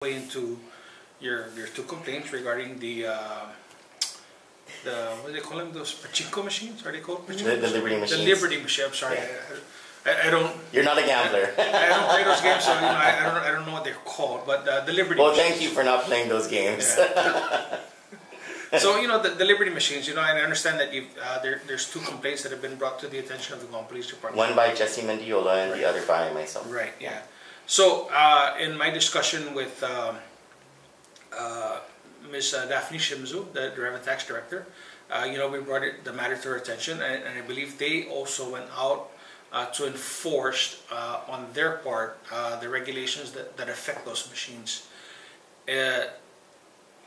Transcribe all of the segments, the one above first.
way into your two complaints regarding the what do they call them? Those pachinko machines? Are they called pachinko? The Liberty machines. The Liberty machine. I'm sorry, Yeah. I don't. You're not a gambler. I don't play those games, so I don't know what they're called. But the Liberty. Well, machines. thank you for not playing those games. Yeah. So the Liberty machines, and I understand that there's two complaints that have been brought to the attention of the Guam Police Department. One by Jesse Mendiola and the other by myself. Right. Yeah. So in my discussion with Ms. Daphne Shimzu, the Revenue Tax Director, we brought the matter to her attention, and I believe they also went out to enforce on their part the regulations that affect those machines.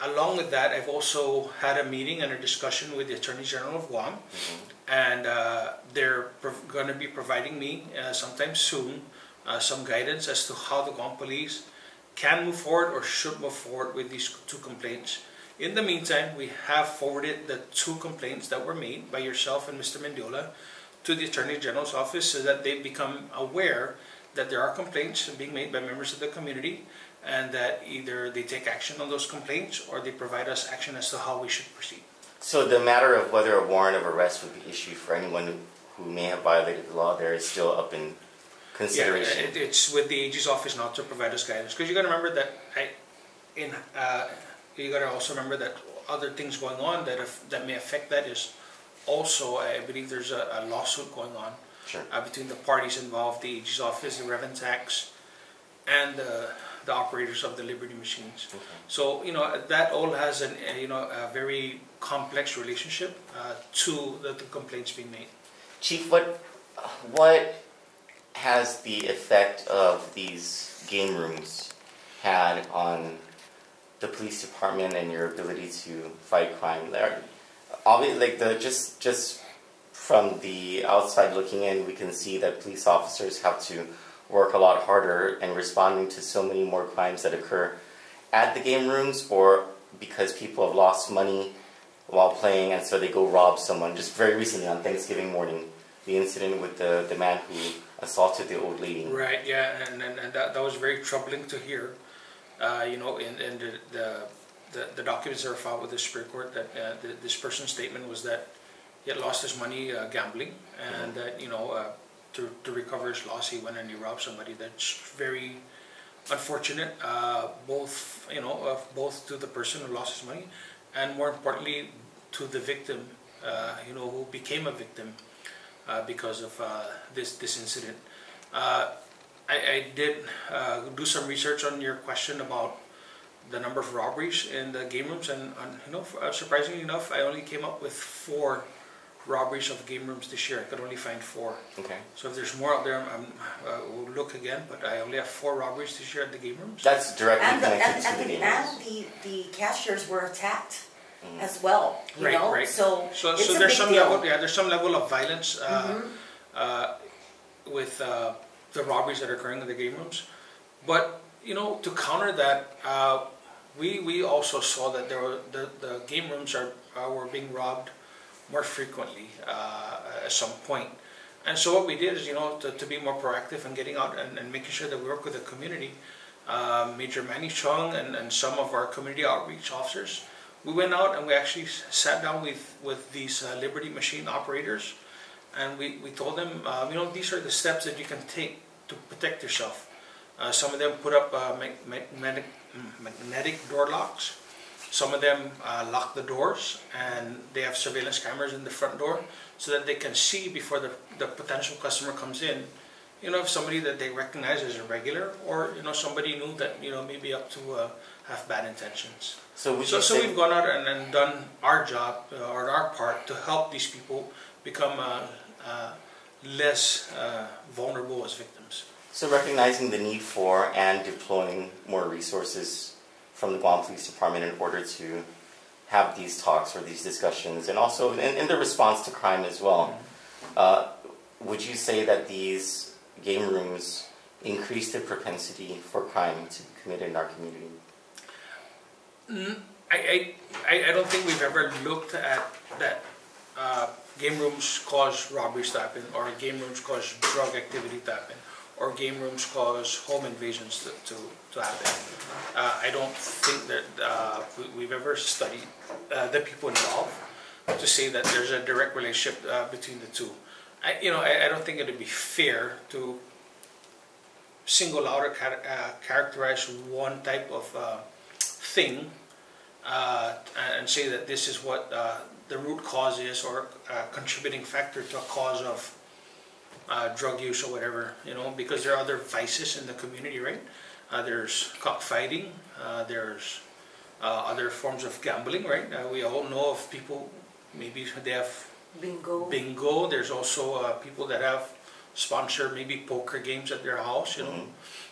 Along with that, I've also had a meeting and a discussion with the Attorney General of Guam, and they're going to be providing me sometime soon some guidance as to how the Guam Police can move forward or should move forward with these two complaints. In the meantime, we have forwarded the two complaints that were made by yourself and Mr. Mendiola to the Attorney General's office so that they become aware that there are complaints being made by members of the community, and that either they take action on those complaints or they provide us action as to how we should proceed. So the matter of whether a warrant of arrest would be issued for anyone who may have violated the law there is still up in consideration. Yeah, it's with the AG's office now to provide us guidance, because you got to remember that you got to also remember that other things going on that may affect that is also, I believe there's a lawsuit going on. Sure. Between the parties involved, the AG's office, the Revenue Tax, and the operators of the Liberty machines. Okay. So that all has a very complex relationship to the complaints being made. Chief, what has the effect of these game rooms had on the police department and your ability to fight crime there? Obviously, just from the outside looking in, we can see that police officers have to work a lot harder in responding to so many more crimes that occur at the game rooms, or because people have lost money while playing and so they go rob someone. Just very recently on Thanksgiving morning, the incident with the man who assaulted the old lady. Right, yeah, and that was very troubling to hear. In the documents that were filed with the Superior Court, that this person's statement was that he had lost his money gambling, and that to recover his loss, he went and he robbed somebody. That's very unfortunate, both to the person who lost his money, and more importantly to the victim, who became a victim because of this incident. I did do some research on your question about the number of robberies in the game rooms, and surprisingly enough, I only came up with 4 robberies of game rooms this year. I could only find 4. Okay. So if there's more out there, we'll look again. But I only have 4 robberies this year at the game rooms. That's directly connected to the game rooms. And the cashiers were attacked as well. Right. So there's some level. Yeah, there's some level of violence with the robberies that are occurring in the game rooms. But to counter that, we also saw that the game rooms were being robbed more frequently at some point. And so what we did is, to be more proactive and getting out and making sure that we work with the community, Major Manny Chung and some of our community outreach officers, we went out and we actually sat down with these Liberty machine operators, and we told them, these are the steps that you can take to protect yourself. Some of them put up magnetic door locks. Some of them lock the doors, and they have surveillance cameras in the front door so that they can see before the potential customer comes in, if somebody that they recognize as a regular, or somebody new that maybe up to have bad intentions. So we've gone out and done our job or our part to help these people become less vulnerable as victims. So recognizing the need for and deploying more resources from the Guam Police Department in order to have these talks or these discussions, and also in the response to crime as well, would you say that these game rooms increase the propensity for crime to be committed in our community? I don't think we've ever looked at that game rooms cause robberies to happen, or game rooms cause drug activity to happen, or game rooms cause home invasions to happen. I don't think that we've ever studied the people involved to say that there's a direct relationship between the two. I don't think it would be fair to single out or characterize one type of thing and say that this is what the root cause is, or a contributing factor to a cause of drug use or whatever, because there are other vices in the community, right? There's cockfighting, there's other forms of gambling, right? We all know of people, maybe they have bingo. There's also people that have sponsor maybe poker games at their house,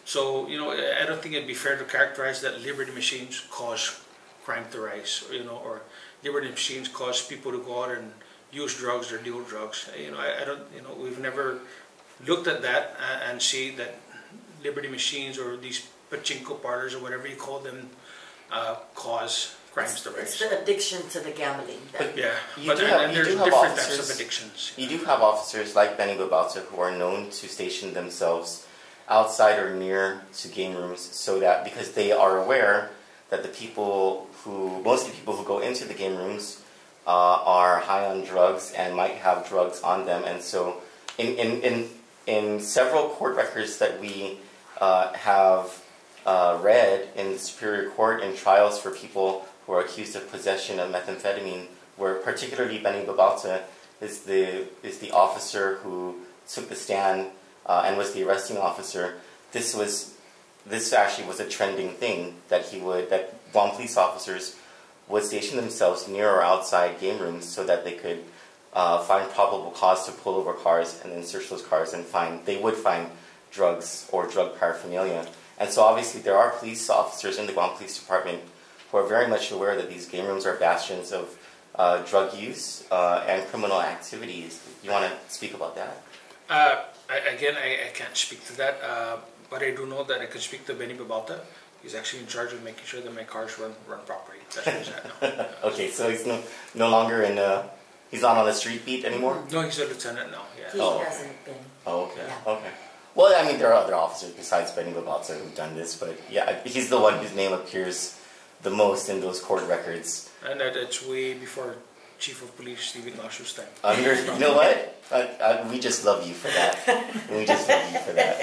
So, I don't think it'd be fair to characterize that Liberty machines cause crime to rise, or Liberty machines cause people to go out and use drugs or deal drugs. I don't, we've never looked at that and see that Liberty machines or these pachinko parlors or whatever you call them cause crimes to rise. It's the addiction to the gambling. There's different types of addictions. You do have officers like Benny Babauta who are known to station themselves outside or near to game rooms, so that because they are aware that most of the people who go into the game rooms are high on drugs and might have drugs on them, and so in several court records that we have read in the Superior Court in trials for people who are accused of possession of methamphetamine, where particularly Benny Babauta is the officer who took the stand and was the arresting officer. This actually was a trending thing that Guam police officers would station themselves near or outside game rooms so that they could find probable cause to pull over cars and then search those cars and they would find drugs or drug paraphernalia. And so obviously there are police officers in the Guam Police Department who are very much aware that these game rooms are bastions of drug use and criminal activities. You want to speak about that? I can't speak to that, but I do know that I can speak to Benny Babauta. He's actually in charge of making sure that my cars run properly. That's where he's at now. Okay, so he's no longer he's not on the street beat anymore? No, he's a lieutenant now. Yeah. He hasn't been. Oh, okay. Yeah. Okay. Well, I mean, there are other officers besides Benny Babauta who've done this, but yeah, he's the one whose name appears the most in those court records. And that's way before Chief of Police Steve Ignacio's time. You know what? We just love you for that. We just love you for that.